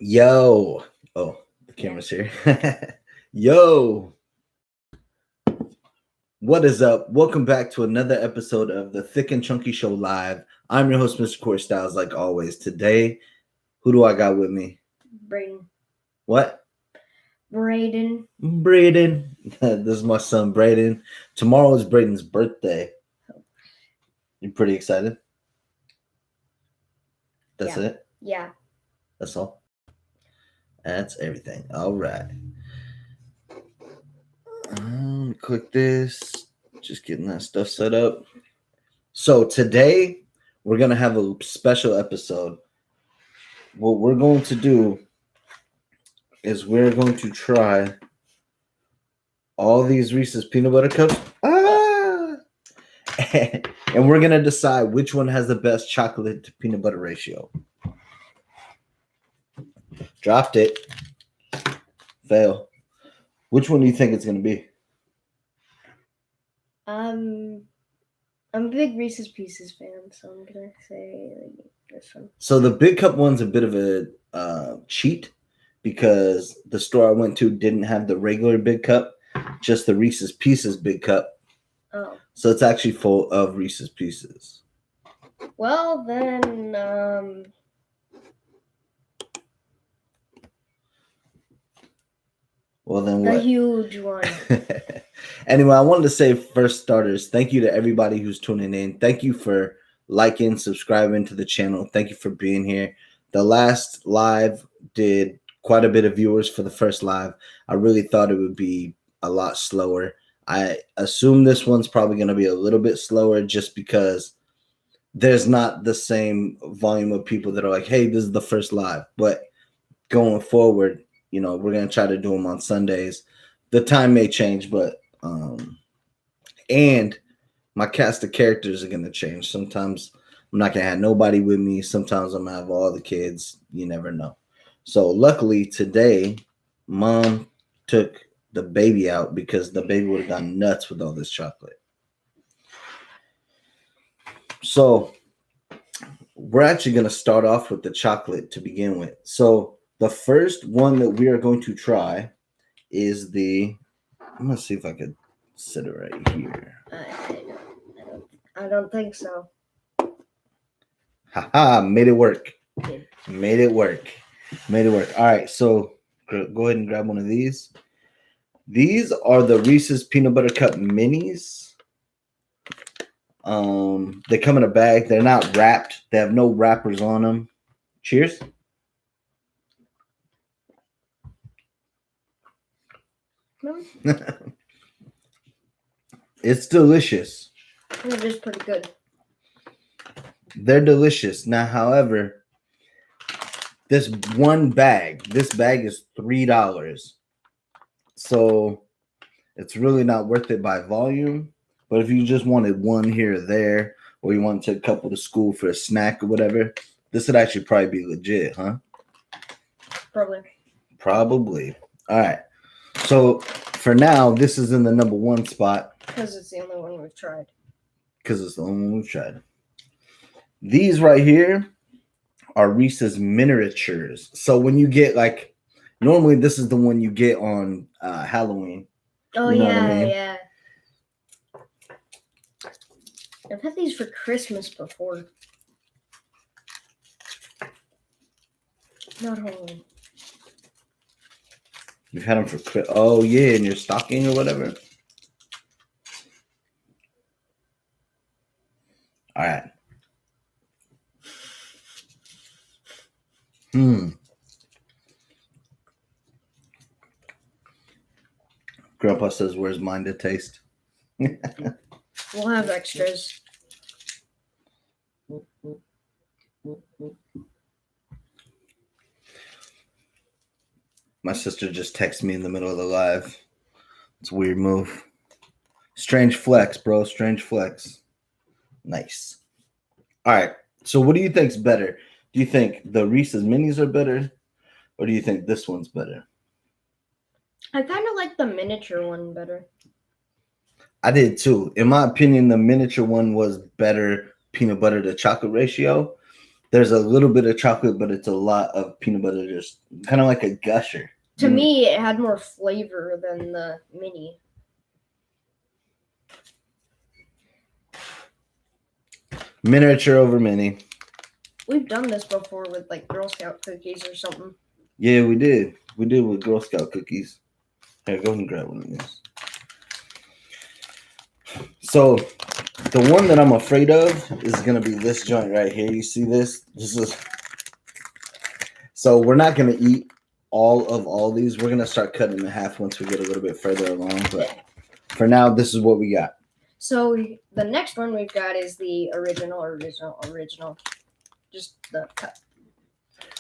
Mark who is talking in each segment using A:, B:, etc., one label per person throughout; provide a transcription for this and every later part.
A: Yo. Oh, the camera's here. Yo. What is up? Welcome back to another episode of the Thick and Chunky Show Live. I'm your host, Mr. Corey Styles, like always. Today, who do I got with me?
B: Braden.
A: What?
B: Braden.
A: Braden. This is my son, Braden. Tomorrow is Braden's birthday. You pretty excited? That's it?
B: Yeah.
A: That's all? That's everything. All right. Click this. Just getting that stuff set up. So today we're gonna have a special episode. What we're going to do is we're going to try all these Reese's peanut butter cups. And we're gonna decide which one has the best chocolate to peanut butter ratio. Dropped it. Fail. Which one do you think it's gonna be?
B: I'm a big Reese's Pieces fan, so I'm gonna say this one.
A: So the big cup one's a bit of a cheat because the store I went to didn't have the regular big cup, just the Reese's Pieces big cup.
B: Oh.
A: So it's actually full of Reese's Pieces.
B: Well, then,
A: Well, then
B: the
A: what?
B: huge one.
A: Anyway, I wanted to say first starters, thank you to everybody who's tuning in. Thank you for liking, subscribing to the channel. Thank you for being here. The last live did quite a bit of viewers for the first live. I really thought it would be a lot slower. I assume this one's probably going to be a little bit slower just because there's not the same volume of people that are like, hey, this is the first live. But going forward, you know, we're going to try to do them on Sundays. The time may change, but and my cast of characters are going to change. Sometimes I'm not going to have nobody with me. Sometimes I'm going to have all the kids. You never know. So luckily today, Mom took the baby out because the baby would have gone nuts with all this chocolate. So we're actually going to start off with the chocolate to begin with. So the first one that we are going to try is the, I'm going to see if I could set it right here.
B: I don't think so.
A: Haha, made it work. Made it work. Made it work. All right, so go ahead and grab one of these. These are the Reese's Peanut Butter Cup Minis. They come in a bag. They're not wrapped. They have no wrappers on them. Cheers. It's delicious.
B: It is pretty good.
A: They're delicious. Now, however, this bag is $3. So it's really not worth it by volume. But if you just wanted one here or there, or you want to take a couple to school for a snack or whatever, this would actually probably be legit, huh? Probably. All right. So for now, this is in the number one spot.
B: Because it's the only one we've tried.
A: These right here are Reese's miniatures. So when you get like, normally this is the one you get on Halloween.
B: Oh, you know what I mean? Yeah. I've had these for Christmas before. Not Halloween.
A: You've had them for, oh yeah, in your stocking or whatever. All right. Grandpa says, where's mine to taste?
B: We'll have extras.
A: My sister just texted me in the middle of the live. It's a weird move. Strange flex, bro. Strange flex. Nice. All right. So what do you think's better? Do you think the Reese's Minis are better? Or do you think this one's better?
B: I kind of like the miniature one better.
A: I did too. In my opinion, the miniature one was better peanut butter to chocolate ratio. There's a little bit of chocolate, but it's a lot of peanut butter, just kind of like a gusher.
B: To me, it had more flavor than the mini.
A: Miniature over mini.
B: We've done this before with like Girl Scout cookies or something.
A: Yeah, we did. We did with Girl Scout cookies. Here, go and grab one of these. So, the one that I'm afraid of is going to be this joint right here. You see this? This is. So, we're not going to eat all these. We're going to start cutting in half once we get a little bit further along. But for now, this is what we got.
B: So, the next one we've got is the original. Just the cup.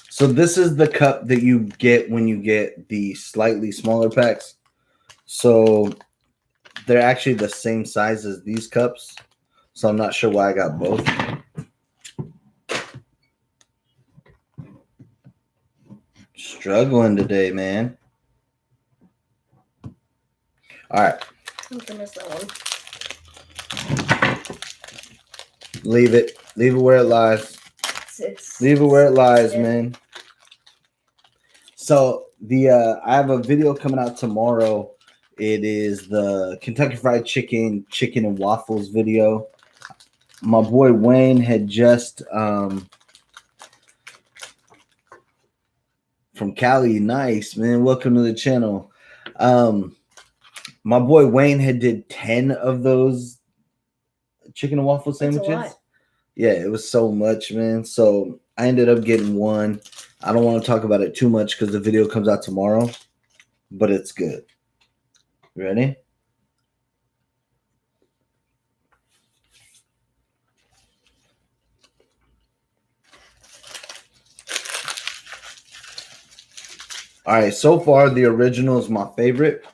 A: So, this is the cup that you get when you get the slightly smaller packs. So, they're actually the same size as these cups. So I'm not sure why I got both. Struggling today, man. All right.
B: I'm gonna miss that one.
A: Leave it. Leave it where it lies. Leave it where it lies, man. So I have a video coming out tomorrow. It is the Kentucky Fried Chicken and waffles video. My boy Wayne had just from Cali. Nice, man. Welcome to the channel. My boy Wayne had did 10 of those chicken and waffle sandwiches. Yeah, it was so much, man. So I ended up getting one. I don't want to talk about it too much because the video comes out tomorrow, but it's good. You ready? All right, so far the original is my favorite.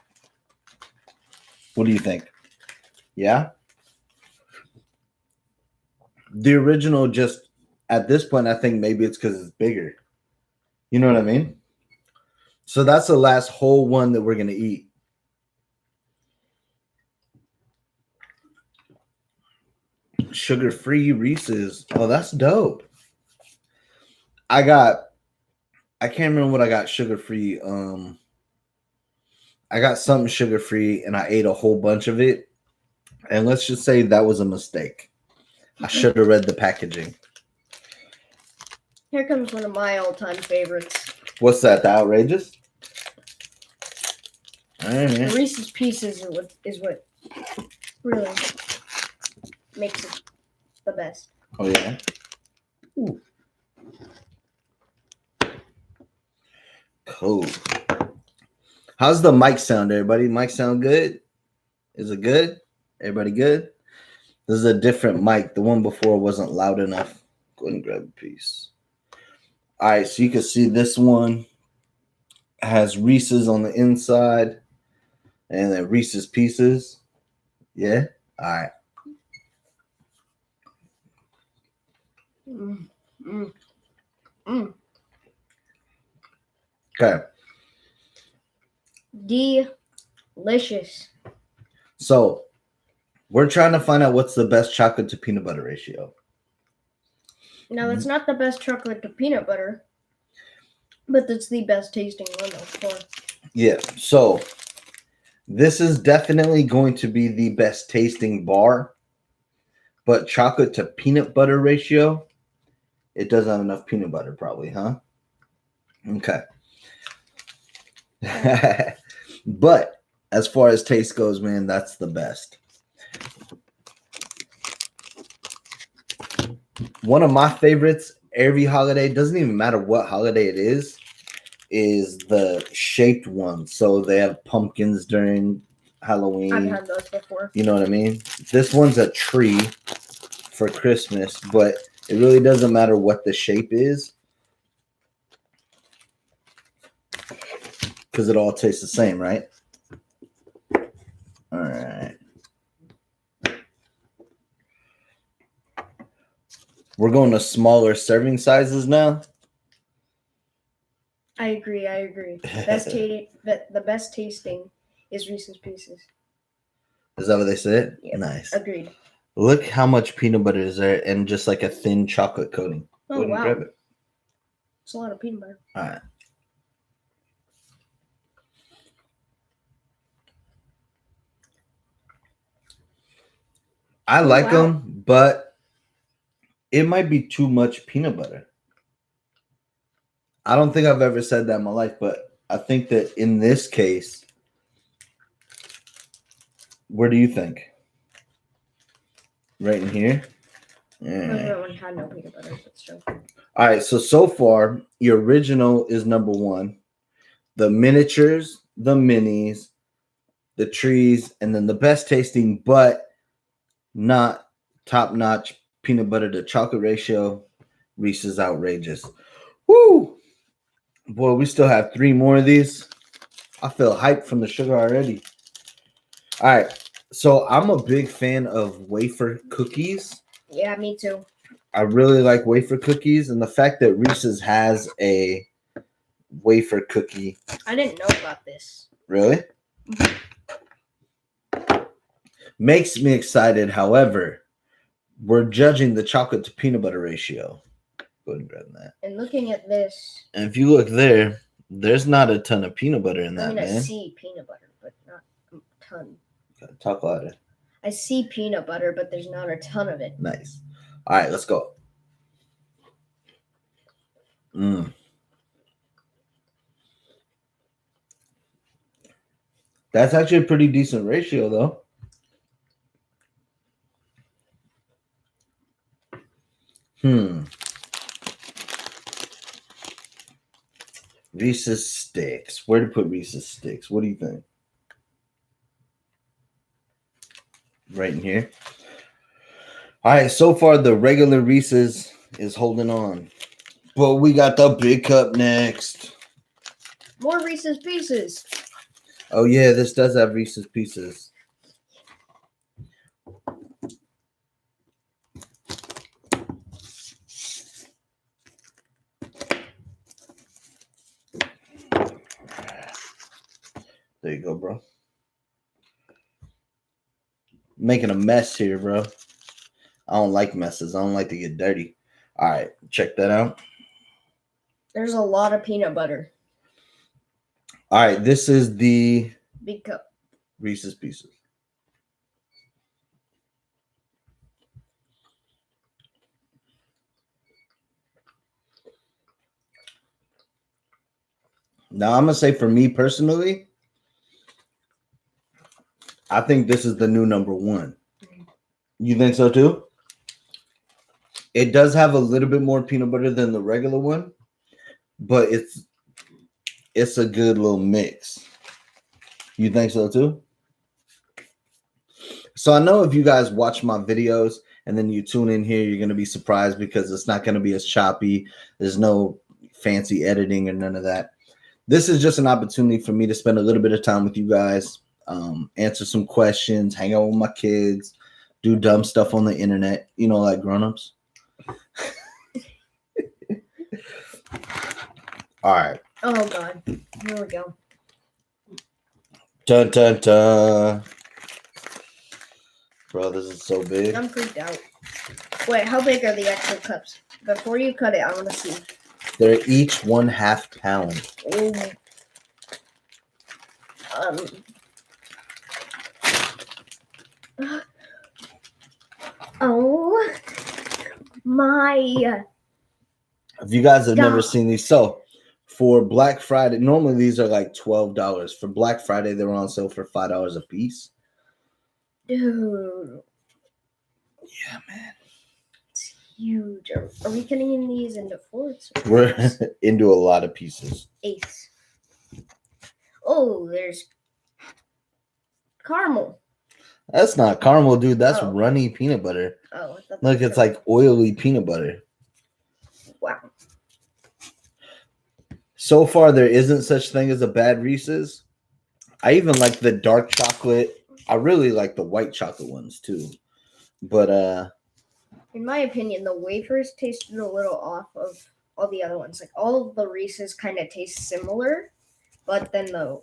A: What do you think? Yeah? The original just, at this point, I think maybe it's because it's bigger. You know what I mean? So that's the last whole one that we're going to eat. Sugar-free Reese's. Oh, that's dope. I can't remember what I got sugar-free. I got something sugar-free and I ate a whole bunch of it. And let's just say that was a mistake. I should have read the packaging.
B: Here comes one of my all-time favorites.
A: What's that? The outrageous? All right, man.
B: The Reese's Pieces is what really makes it the best.
A: Oh, yeah? Ooh. Cool. How's the mic sound, everybody? Mic sound good? Is it good? Everybody good? This is a different mic. The one before wasn't loud enough. Go ahead and grab a piece. All right, so you can see this one has Reese's on the inside and then Reese's Pieces. Yeah? All right. Okay.
B: Delicious.
A: So we're trying to find out what's the best chocolate to peanut butter ratio.
B: Now, it's not the best chocolate to peanut butter, but it's the best tasting one, of course.
A: Yeah, so this is definitely going to be the best tasting bar, but chocolate to peanut butter ratio, it doesn't have enough peanut butter probably, huh? Okay. But as far as taste goes, man, that's the best. One of my favorites every holiday, doesn't even matter what holiday it is the shaped one. So they have pumpkins during Halloween.
B: I've had those before.
A: You know what I mean? This one's a tree for Christmas, but it really doesn't matter what the shape is because it all tastes the same, right? All right. We're going to smaller serving sizes now.
B: I agree. The best tasting is Reese's Pieces.
A: Is that what they said?
B: Yep.
A: Nice.
B: Agreed.
A: Look how much peanut butter is there and just like a thin chocolate coating.
B: Oh,
A: Go ahead and
B: wow.
A: grab it.
B: It's a lot of peanut butter.
A: All right. I like
B: wow.
A: them, but it might be too much peanut butter. I don't think I've ever said that in my life, but I think that in this case, where do you think? Right in here?
B: Because
A: Yeah.
B: that one had no peanut butter, but still.
A: All right, so far, your original is number one. The miniatures, the minis, the trees, and then the best tasting, but not top notch peanut butter to chocolate ratio. Reese's Outrageous. Woo! Boy, we still have 3 more of these. I feel hyped from the sugar already. All right, so I'm a big fan of wafer cookies.
B: Yeah, me too.
A: I really like wafer cookies, and the fact that Reese's has a wafer cookie.
B: I didn't know about this.
A: Really? Makes me excited. However, we're judging the chocolate to peanut butter ratio. Go ahead and grab that.
B: And looking at this,
A: And if you look there, there's not a ton of peanut butter in that,
B: I
A: man.
B: see peanut butter, but not a ton.
A: Talk louder.
B: I see peanut butter, but there's not a ton of it.
A: Nice. All right, let's go. That's actually a pretty decent ratio, though. Reese's Sticks. Where to put Reese's Sticks? What do you think? Right in here. All right, so far the regular Reese's is holding on. But we got the big cup next.
B: More Reese's Pieces.
A: Oh, yeah, this does have Reese's Pieces. There you go, bro. Making a mess here, bro. I don't like messes. I don't like to get dirty. All right, check that out.
B: There's a lot of peanut butter.
A: All right, this is the
B: Big cup.
A: Reese's Pieces. Now, I'm going to say for me personally, I think this is the new number one. You think so too? It does have a little bit more peanut butter than the regular one, but it's a good little mix. You think so too? So I know if you guys watch my videos and then you tune in here, you're going to be surprised because it's not going to be as choppy. There's no fancy editing or none of that. This is just an opportunity for me to spend a little bit of time with you guys, answer some questions, hang out with my kids, do dumb stuff on the internet, you know, like grown-ups. All right.
B: Oh, God. Here we go.
A: Dun, dun, dun. Bro, this is so big.
B: I'm freaked out. Wait, how big are the actual cups? Before you cut it, I want to see.
A: They're each 1/2 pound.
B: Oh my.
A: If you guys have never
B: God.
A: seen these, so for Black Friday, normally these are like $12. For Black Friday, they were on sale for $5 a piece.
B: Dude.
A: Yeah, man.
B: It's huge. Are we cutting in these into fourths?
A: We're into a lot of pieces.
B: Eighths. Oh, there's caramel.
A: That's not caramel, dude. That's
B: Oh.
A: runny peanut butter.
B: Oh, I thought
A: Look, it's like oily peanut butter.
B: Wow.
A: So far, there isn't such thing as a bad Reese's. I even like the dark chocolate. I really like the white chocolate ones too. But
B: in my opinion, the wafers tasted a little off of all the other ones. Like all of the Reese's kind of taste similar, but then the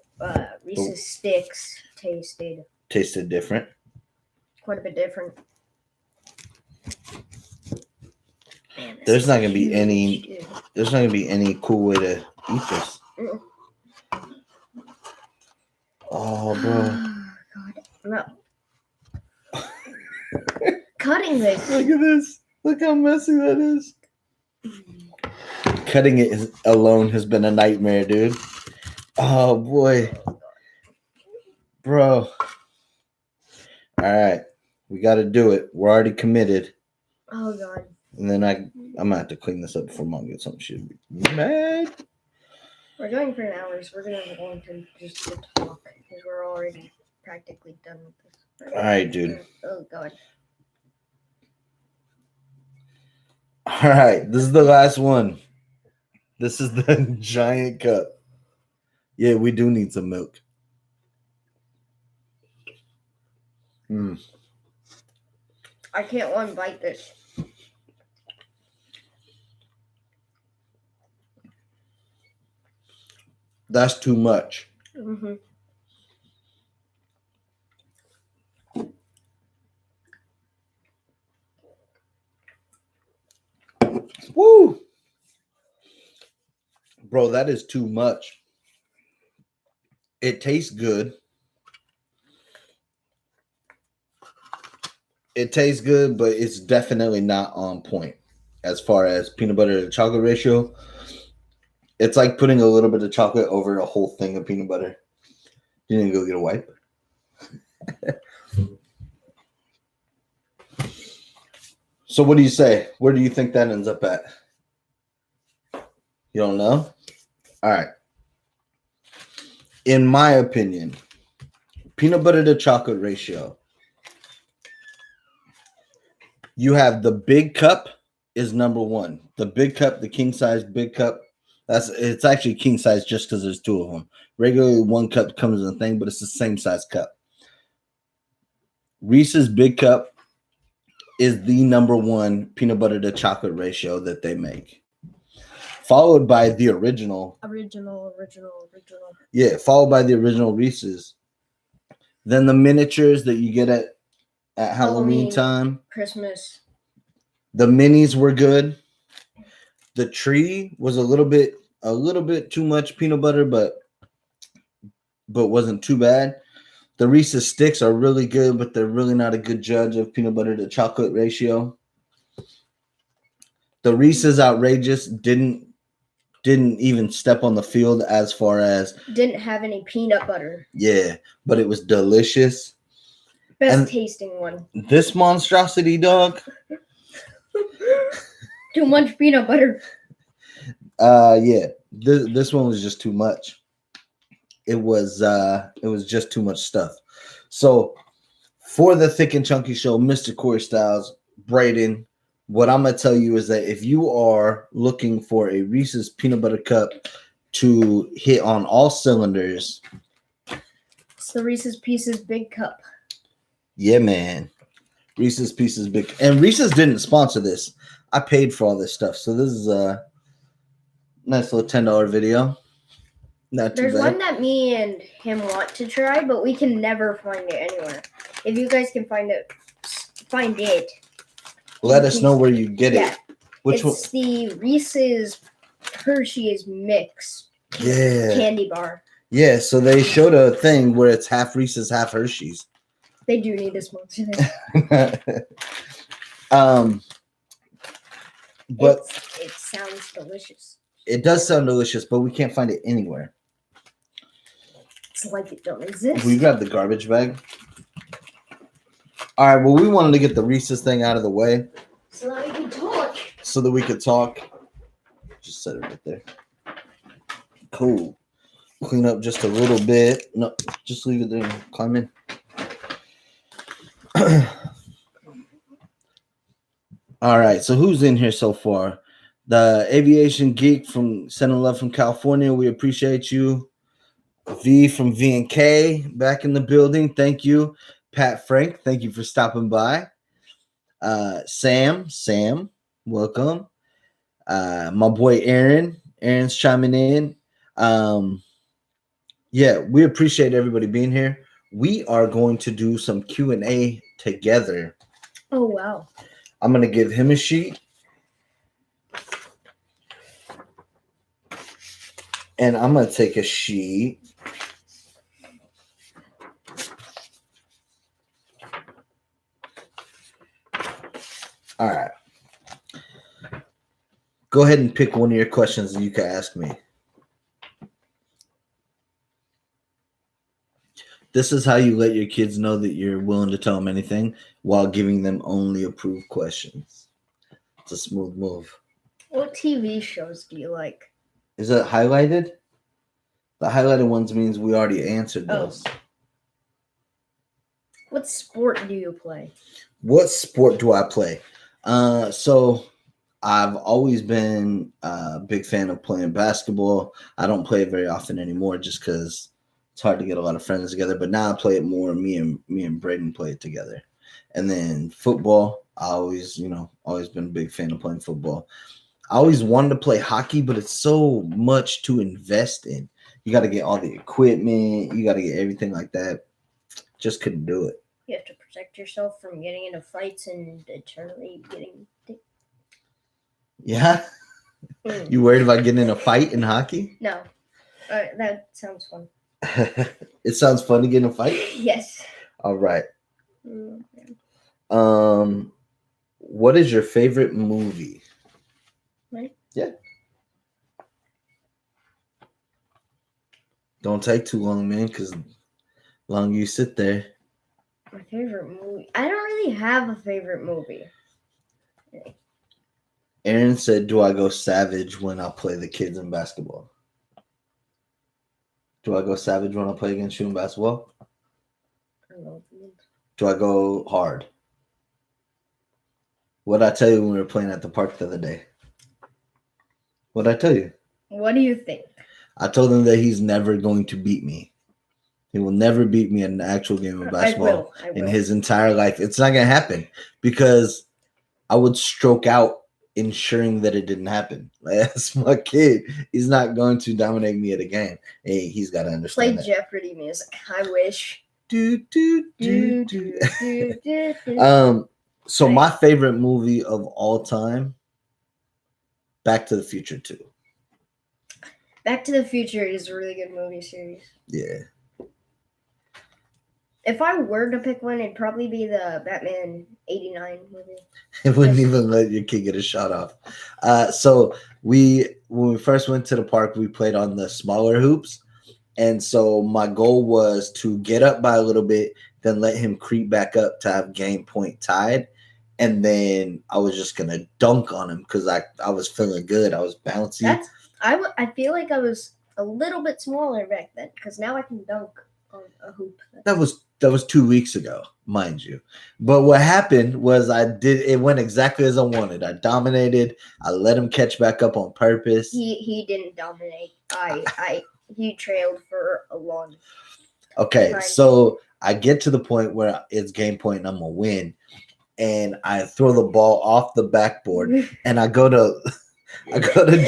B: Reese's sticks
A: tasted different.
B: Quite a bit different. Man, this
A: There's
B: is
A: not gonna be
B: huge,
A: any.
B: dude.
A: There's not gonna be any cool way to eat this.
B: Mm.
A: Oh, bro!
B: God, no. Cutting this.
A: Look at this! Look how messy that is. Cutting it alone has been a nightmare, dude. Oh boy, bro! All right, we got to do it. We're already committed.
B: Oh God.
A: And then I'm gonna have to clean this up before Mom gets home. She'll be mad.
B: We're going for an hour, so we're gonna have a long time just to talk because we're already practically done with this.
A: All right, dude.
B: Oh God.
A: All right, this is the last one. This is the giant cup. Yeah, we do need some milk.
B: I can't one bite this.
A: That's too much.
B: Mm-hmm.
A: Woo! Bro, that is too much. It tastes good. It tastes good, but it's definitely not on point as far as peanut butter to chocolate ratio. It's like putting a little bit of chocolate over a whole thing of peanut butter. You need to go get a wipe. So what do you say? Where do you think that ends up at? You don't know? All right. In my opinion, peanut butter to chocolate ratio. You have the big cup is number one. The big cup, the king size big cup. It's actually king size just because there's two of them. Regularly, one cup comes in a thing, but it's the same size cup. Reese's Big Cup is the number one peanut butter to chocolate ratio that they make. Followed by the original.
B: Original.
A: Yeah, followed by the original Reese's. Then the miniatures that you get at Halloween time.
B: Christmas.
A: The minis were good. The tree was a little bit too much peanut butter, but wasn't too bad. The Reese's sticks are really good, but they're really not a good judge of peanut butter to chocolate ratio. The Reese's outrageous didn't even step on the field as far as
B: didn't have any peanut butter.
A: Yeah, but it was delicious.
B: Best tasting one.
A: This monstrosity, dog.
B: Too much peanut butter.
A: Yeah. This one was just too much. It was just too much stuff. So for the Thick and Chunky Show, Mr. Corey Styles, Braden, what I'm gonna tell you is that if you are looking for a Reese's peanut butter cup to hit on all cylinders,
B: it's the Reese's Pieces Big Cup.
A: Yeah, man. Reese's Pieces Big, and Reese's didn't sponsor this. I paid for all this stuff, so this is a nice little $10 video. Not too
B: There's
A: bad.
B: one that me and him want to try, but we can never find it anywhere. If you guys can find it,
A: let us know where you get it.
B: Which one? It's the Reese's Hershey's Mix candy bar.
A: Yeah, so they showed a thing where it's half Reese's, half Hershey's.
B: They do need a sponsor.
A: But
B: it sounds delicious.
A: It does sound delicious, but we can't find it anywhere.
B: It's like it don't exist.
A: We grabbed the garbage bag. All right, well, we wanted to get the Reese's thing out of the way.
B: So that we could talk.
A: Just set it right there. Cool. Clean up just a little bit. No, just leave it there. Climb in. All right, so who's in here so far? The Aviation Geek from Sending Love from California. We appreciate you. V from V&K back in the building. Thank you. Pat Frank, thank you for stopping by. Sam, welcome. My boy Aaron's chiming in. Yeah, we appreciate everybody being here. We are going to do some Q&A together.
B: Oh, wow.
A: I'm going to give him a sheet. And I'm gonna take a sheet. All right. Go ahead and pick one of your questions that you can ask me. This is how you let your kids know that you're willing to tell them anything while giving them only approved questions. It's a smooth move.
B: What TV shows do you like?
A: Is it highlighted? The highlighted ones means we already answered those.
B: What sport do you play?
A: What sport do I play? So I've always been a big fan of playing basketball. I don't play it very often anymore just because it's hard to get a lot of friends together. But now I play it more. Me and Braden play it together. And then football, I always been a big fan of playing football. I always wanted to play hockey, but it's so much to invest in. You got to get all the equipment. You got to get everything like that. Just couldn't do it.
B: You have to protect yourself from getting into fights and eternally getting.
A: Yeah. You worried about getting in a fight in hockey?
B: No. That sounds fun.
A: It sounds fun to get in a fight?
B: Yes.
A: All right. What is your favorite movie?
B: Right?
A: Yeah. Don't take too long, man, because long you sit there.
B: My favorite movie? I don't really have a favorite movie.
A: Aaron said, do I go savage when I play the kids in basketball? Do I go savage when I play against you in basketball?
B: I don't know what it means.
A: Do I go hard? What did I tell you when we were playing at the park the other day? What did I tell you?
B: What do you think?
A: I told him that he's never going to beat me. He will never beat me in an actual game of basketball
B: I will.
A: in his entire life. It's not going to happen because I would stroke out ensuring that it didn't happen. That's my kid. He's not going to dominate me at a game. Hey, he's got to understand
B: Play
A: that.
B: Jeopardy music. I wish.
A: So my favorite movie of all time, Back to the Future 2.
B: Back to the Future is a really good movie series.
A: Yeah.
B: If I were to pick one, it'd probably be the Batman 89 movie.
A: It wouldn't even let your kid get a shot off. So when we first went to the park, we played on the smaller hoops. And so my goal was to get up by a little bit, then let him creep back up to have game point tied. And then I was just going to dunk on him because I was feeling good. I was bouncy.
B: I feel like I was a little bit smaller back then because now I can dunk on a hoop.
A: That was 2 weeks ago, mind you. But what happened was it went exactly as I wanted. I dominated. I let him catch back up on purpose.
B: He didn't dominate. He trailed for a long
A: Okay,
B: time.
A: so I get to the point where it's game point and I'm gonna win. And I throw the ball off the backboard and I go to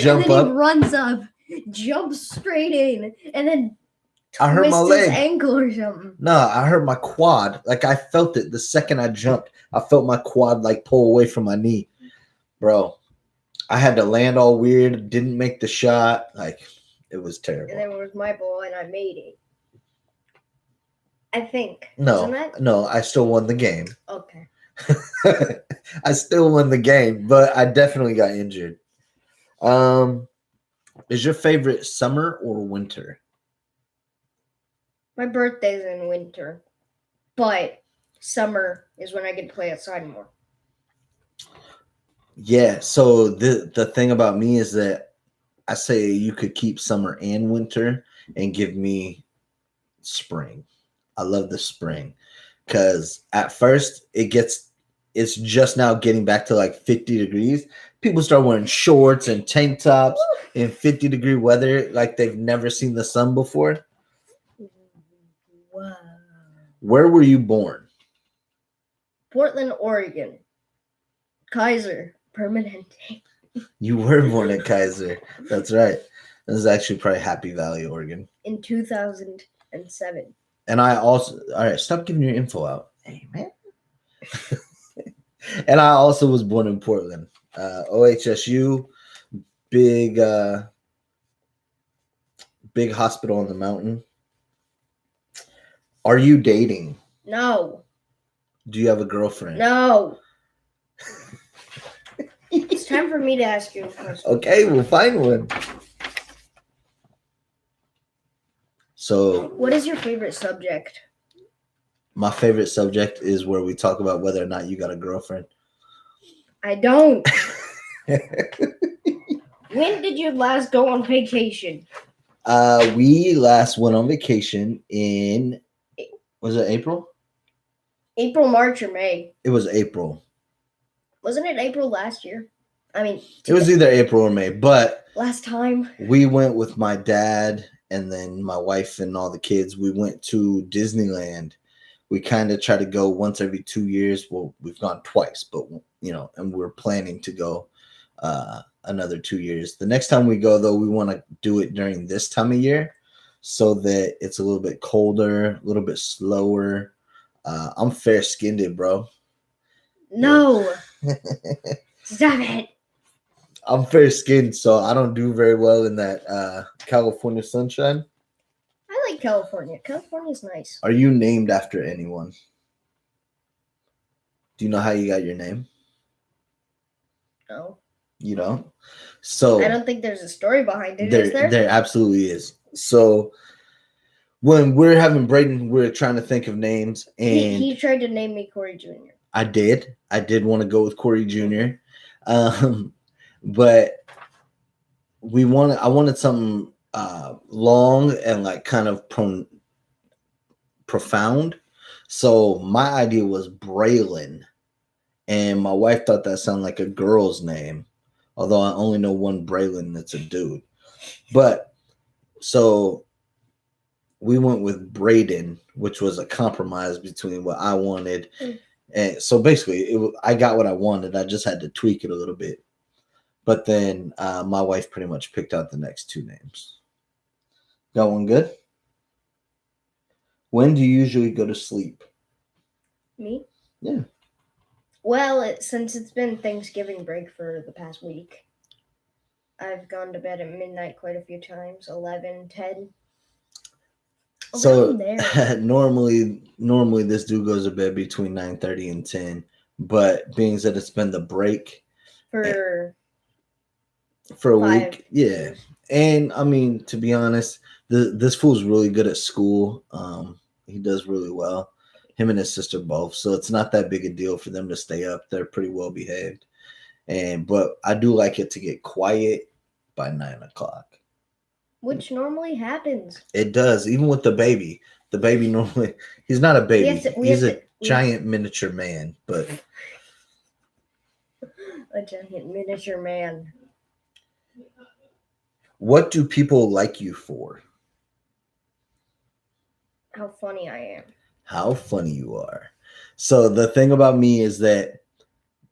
A: jump
B: and then
A: up.
B: He runs up, jumps straight in, and then
A: I hurt my leg.
B: His ankle or something.
A: No, I hurt my quad. Like I felt it the second I jumped. I felt my quad like pull away from my knee. Bro, I had to land all weird, didn't make the shot. Like it was terrible.
B: And then it was my ball and I made it. I think.
A: No, I still won the game.
B: Okay.
A: I still won the game, but I definitely got injured. Is your favorite summer or winter?
B: My birthday's in winter, but summer is when I get to play outside more.
A: Yeah, so the thing about me is that I say you could keep summer and winter and give me spring. I love the spring because at first it's just now getting back to like 50 degrees. People start wearing shorts and tank tops in 50-degree weather like they've never seen the sun before.
B: Wow.
A: Where were you born?
B: Portland, Oregon. Kaiser Permanente.
A: You were born in Kaiser. That's right. This is actually probably Happy Valley, Oregon.
B: In 2007.
A: And I also, all right, stop giving your info out. Hey, man. And I also was born in Portland. OHSU, big big hospital on the mountain. Are you dating?
B: No.
A: Do you have a girlfriend?
B: No. It's time for me to ask you a question.
A: Okay, we'll find one. So,
B: what is your favorite subject?
A: My favorite subject is where we talk about whether or not you got a girlfriend.
B: I don't. When did you last go on vacation?
A: We last went on vacation in, was it April?
B: April, March, or May?
A: It was April.
B: Wasn't it April last year? I mean,
A: it was either April or May, but
B: last time
A: we went with my dad and then my wife and all the kids. We went to Disneyland. We kind of try to go once every 2 years. Well, we've gone twice, but and we're planning to go another 2 years. The next time we go, though, we want to do it during this time of year so that it's a little bit colder, a little bit slower. I'm fair skinned, bro.
B: No. Stop it.
A: I'm fair skinned, so I don't do very well in that California sunshine.
B: I like California. California's nice.
A: Are you named after anyone? Do you know how you got your name?
B: No.
A: You don't? So
B: I don't think there's a story behind it,
A: is
B: there?
A: There absolutely is. So when we're having Braden, we're trying to think of names, and
B: he tried to name me Corey Jr.
A: I did want to go with Corey Jr. But I wanted something long and like kind of profound. So my idea was Braylon, and my wife thought that sounded like a girl's name, although I only know one Braylon that's a dude. But so we went with Braden, which was a compromise between what I wanted. And so basically, I got what I wanted. I just had to tweak it a little bit. But then my wife pretty much picked out the next two names. Got one good? When do you usually go to sleep?
B: Me?
A: Yeah.
B: Well, since it's been Thanksgiving break for the past week, I've gone to bed at midnight quite a few times, 11, 10.
A: So normally this dude goes to bed between 9:30 and 10, but being that it's been the break
B: for
A: a week, yeah. And I mean, to be honest, this fool's really good at school. He does really well. Him and his sister both, so it's not that big a deal for them to stay up. They're pretty well behaved, but I do like it to get quiet by 9:00.
B: Which normally happens.
A: It does, even with the baby. The baby normally, he's not a baby. He's a giant miniature man, but
B: a giant miniature man.
A: What do people like you for?
B: How funny I am.
A: How funny you are. So the thing about me is that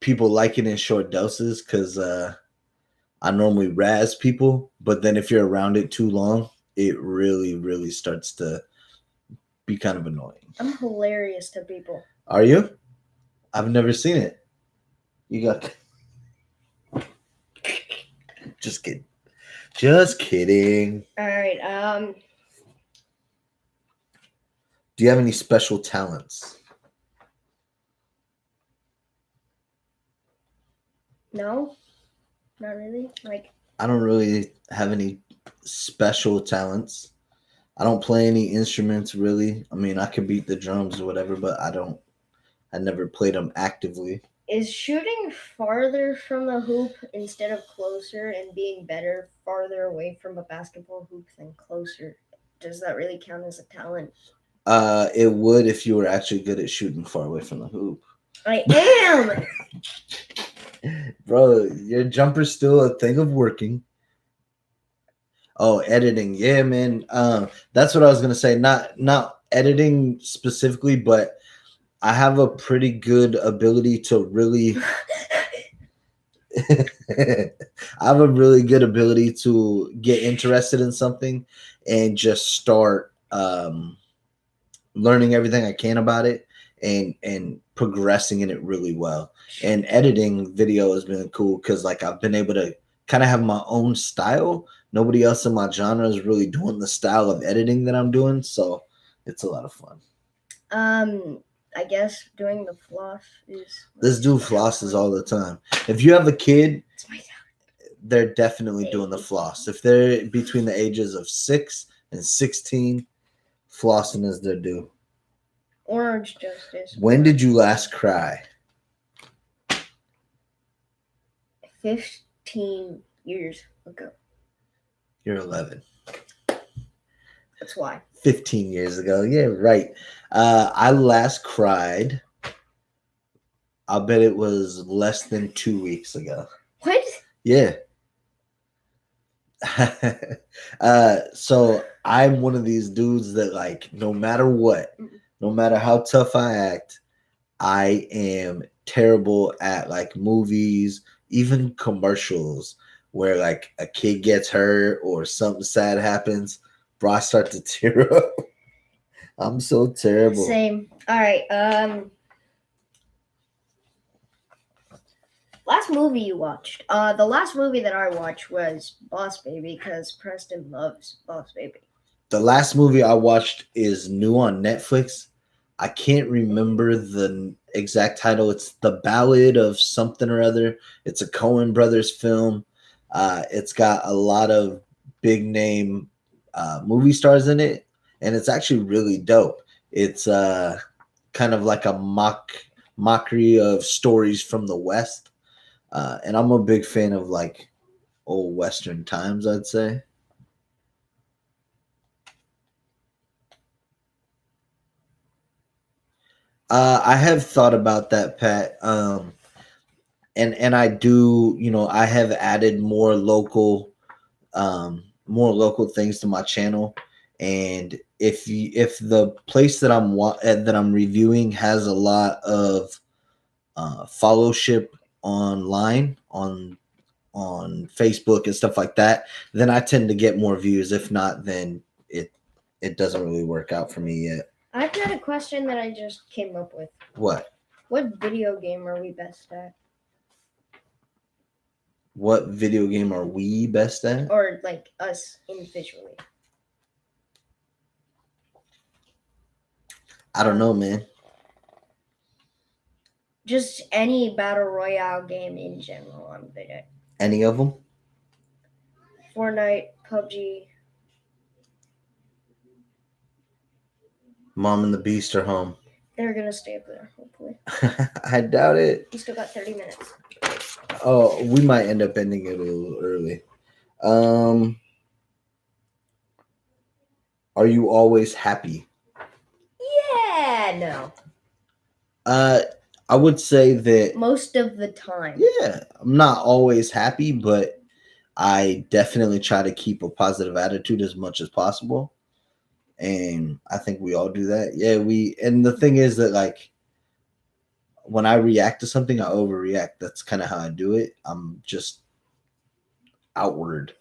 A: people like it in short doses because I normally razz people, but then if you're around it too long, it really, really starts to be kind of annoying.
B: I'm hilarious to people.
A: Are you? I've never seen it. You got... Just kidding. Just kidding.
B: All right.
A: Do you have any special talents?
B: No, not really.
A: I don't really have any special talents. I don't play any instruments really. I mean, I can beat the drums or whatever, but I never played them actively.
B: Is shooting farther from the hoop instead of closer and being better farther away from a basketball hoop than closer, does that really count as a talent?
A: It would if you were actually good at shooting far away from the hoop.
B: I am!
A: Bro, your jumper's still a thing of working. Oh, editing. Yeah, man. That's what I was gonna say. Not editing specifically, but I have a pretty good ability to really I have a really good ability to get interested in something and just start learning everything I can about it and progressing in it really well. And editing video has been cool because like I've been able to kind of have my own style, Nobody else in my genre is really doing the style of editing that I'm doing, so it's a lot of fun.
B: I guess doing the floss is.
A: This dude flosses all the time. If you have a kid,
B: It's my
A: they're definitely doing the floss. If they're between the ages of 6 and 16, flossing is their due.
B: Orange Justice.
A: When did you last cry?
B: 15 years ago.
A: You're 11.
B: That's why.
A: 15 years ago. Yeah, right. I last cried. I'll bet it was less than 2 weeks ago.
B: What?
A: Yeah. So I'm one of these dudes that, like, no matter what, no matter how tough I act, I am terrible at like movies, even commercials where like a kid gets hurt or something sad happens. Bro, I start to tear up. I'm so terrible.
B: Same. All right. Last movie you watched? The last movie that I watched was Boss Baby because Preston loves Boss Baby.
A: The last movie I watched is new on Netflix. I can't remember the exact title. It's The Ballad of something or other. It's a Coen Brothers film. It's got a lot of big name movie stars in it, and it's actually really dope. It's kind of like a mockery of stories from the West, and I'm a big fan of like old Western times, I'd say. I have thought about that, Pat. And I do, I have added more local things to my channel. And if the place that I'm reviewing has a lot of followship online on Facebook and stuff like that, then I tend to get more views. If not, then it doesn't really work out for me yet.
B: I've got a question that I just came up with.
A: What?
B: What video game are we best at?
A: What video game are we best at?
B: Or like us individually?
A: I don't know, man.
B: Just any battle royale game in general, I'm good at.
A: Any of them?
B: Fortnite, PUBG.
A: Mom and the Beast are home.
B: They're gonna stay up there, hopefully.
A: I doubt it.
B: We still got 30 minutes.
A: Oh, we might end up ending it a little early. Are you always happy?
B: Yeah, no.
A: I would say that
B: most of the time.
A: Yeah, I'm not always happy, but I definitely try to keep a positive attitude as much as possible. And I think we all do that. Yeah, and the thing is that like when I react to something, I overreact. That's kind of how I do it. I'm just outward.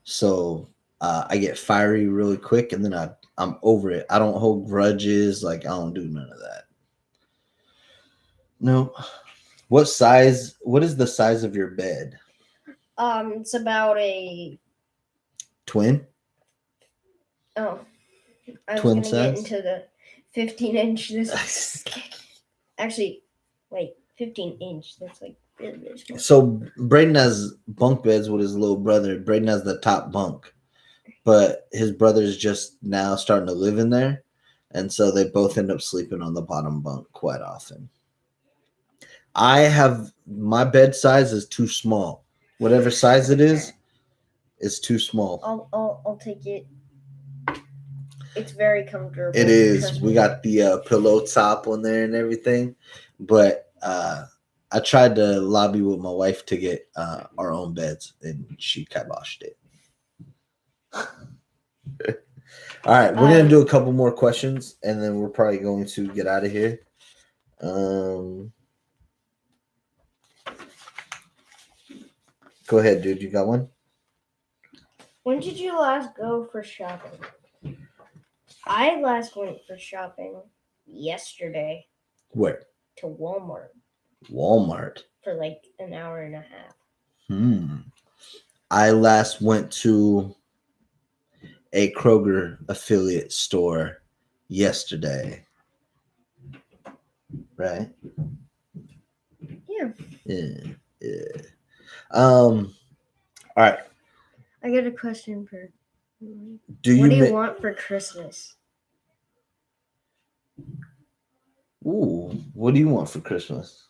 A: So I get fiery really quick and then I'm over it. I don't hold grudges. Like I don't do none of that. No. What is the size of your bed?
B: It's about a
A: twin.
B: Oh, I was
A: twin
B: gonna
A: size?
B: get into the 15-inch. This actually, wait, 15-inch. That's like really, really small.
A: So Braden has bunk beds with his little brother. Braden has the top bunk, but his brother's just now starting to live in there, and so they both end up sleeping on the bottom bunk quite often. My bed size is too small. Whatever size it is too small.
B: I'll take it. It's very comfortable.
A: It is. We got the pillow top on there and everything, but I tried to lobby with my wife to get our own beds, and she kiboshed it. All right, we're gonna do a couple more questions, and then we're probably going to get out of here. Go ahead, dude. You got one?
B: When did you last go for shopping? I last went for shopping yesterday.
A: Where?
B: To Walmart.
A: Walmart?
B: For like an hour and a half.
A: I last went to a Kroger affiliate store yesterday. Right?
B: Yeah.
A: Yeah. Yeah. All right.
B: I got a question for.
A: Do
B: What
A: you
B: do you
A: mi-
B: want for Christmas?
A: Ooh, what do you want for Christmas?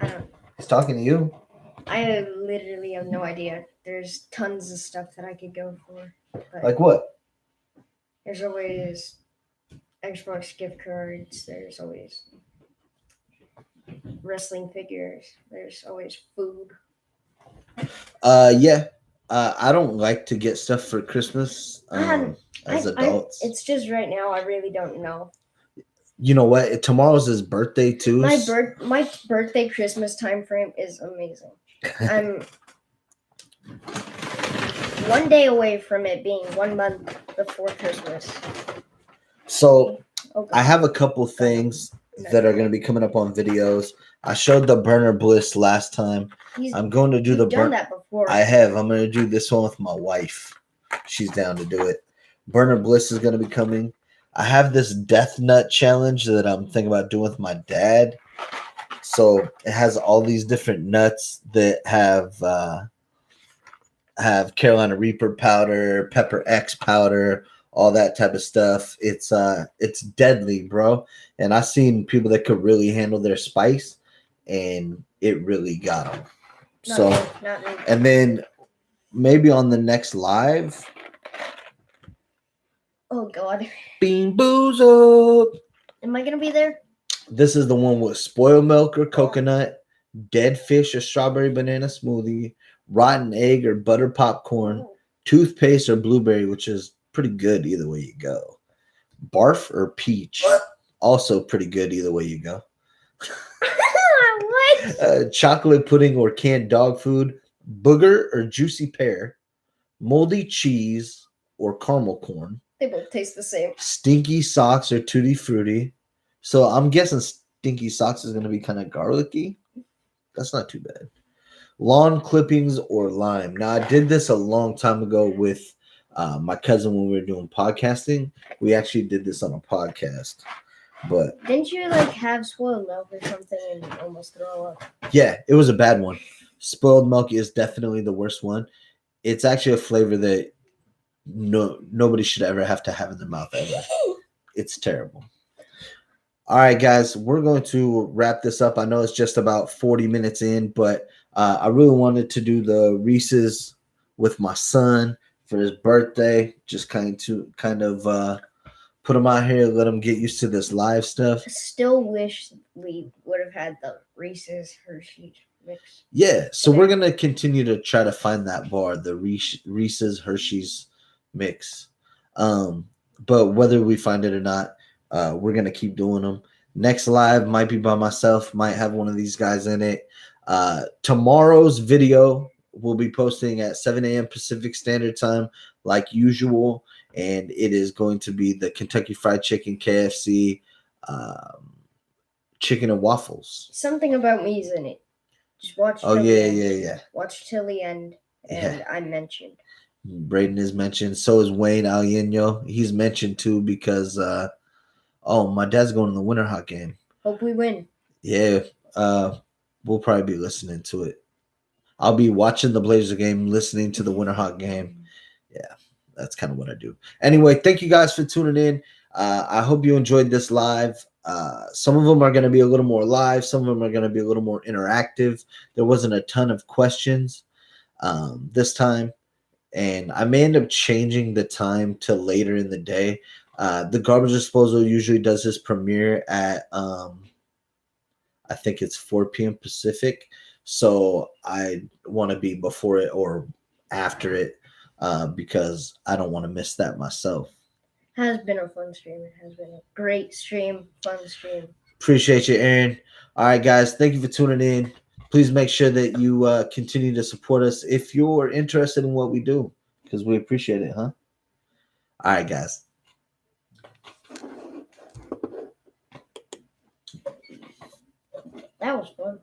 B: I don't.
A: He's talking to you.
B: I literally have no idea. There's tons of stuff that I could go for, but
A: Like what?
B: there's always Xbox gift cards. There's always wrestling figures. There's always food.
A: Yeah. I don't like to get stuff for Christmas. As adults.
B: It's just right now. I really don't know.
A: You know what? Tomorrow's his birthday too.
B: My birthday Christmas time frame is amazing. I'm one day away from it being 1 month before Christmas.
A: So
B: Oh,
A: I have a couple things that are going to be coming up on videos. I showed the burner bliss last time. I'm going to do
B: You've
A: the
B: done that before.
A: I have. I'm going to do this one with my wife. She's down to do it. Burner bliss is going to be coming. I have this death nut challenge that I'm thinking about doing with my dad. So it has all these different nuts that have Carolina Reaper powder, Pepper X powder, all that type of stuff. It's deadly, bro. And I've seen people that could really handle their spice, and it really got them. So,
B: not me.
A: and then maybe on the next live,
B: Oh God,
A: Bean Booze Up.
B: am I gonna be there?
A: This is the one with spoiled milk or coconut, dead fish or strawberry banana smoothie, rotten egg or butter popcorn, toothpaste or blueberry, which is pretty good either way you go. Barf or peach, also pretty good either way you go.
B: What?
A: Chocolate pudding or canned dog food, booger or juicy pear, moldy cheese or caramel corn,
B: They both taste the same.
A: stinky socks or tutti frutti. So I'm guessing stinky socks is going to be kind of garlicky. That's not too bad. Lawn clippings or lime. Now, I did this a long time ago with my cousin when we were doing podcasting. We actually did this on a podcast. But
B: didn't you like have spoiled milk or something and almost throw up?
A: Yeah, it was a bad one. Spoiled milk is definitely the worst one. It's actually a flavor that nobody should ever have to have in their mouth ever. It's terrible. All right, guys, we're going to wrap this up. I know it's just about 40 minutes in, but I really wanted to do the Reese's with my son for his birthday. Just kind of put him out here, let him get used to this live stuff.
B: I still wish we would have had the Reese's Hershey's mix.
A: Yeah, so we're gonna continue to try to find that bar, the Reese's Hershey's mix. But whether we find it or not, we're gonna keep doing them. Next live might be by myself, might have one of these guys in it. Tomorrow's video we'll be posting at 7 a.m. Pacific Standard Time, like usual, and it is going to be the Kentucky Fried Chicken, KFC, chicken and waffles.
B: Something about me's in it. Just watch.
A: Oh yeah.
B: Watch till the end, and I mentioned.
A: Braden is mentioned. So is Wayne Alieno. He's mentioned too because my dad's going to the Winter Hot game.
B: Hope we win.
A: Yeah. We'll probably be listening to it. I'll be watching the Blazer game, listening to the Winter Hot game. Yeah, that's kind of what I do. Anyway, thank you guys for tuning in. I hope you enjoyed this live. Some of them are going to be a little more live. Some of them are going to be a little more interactive. There wasn't a ton of questions this time. And I may end up changing the time to later in the day. The Garbage Disposal usually does his premiere at I think it's 4 p.m. Pacific. So I want to be before it or after it because I don't want to miss that myself.
B: Has been a fun stream. It has been a great stream, fun stream.
A: Appreciate you, Aaron. All right, guys. Thank you for tuning in. Please make sure that you continue to support us if you're interested in what we do because we appreciate it, huh? All right, guys.
B: That was fun.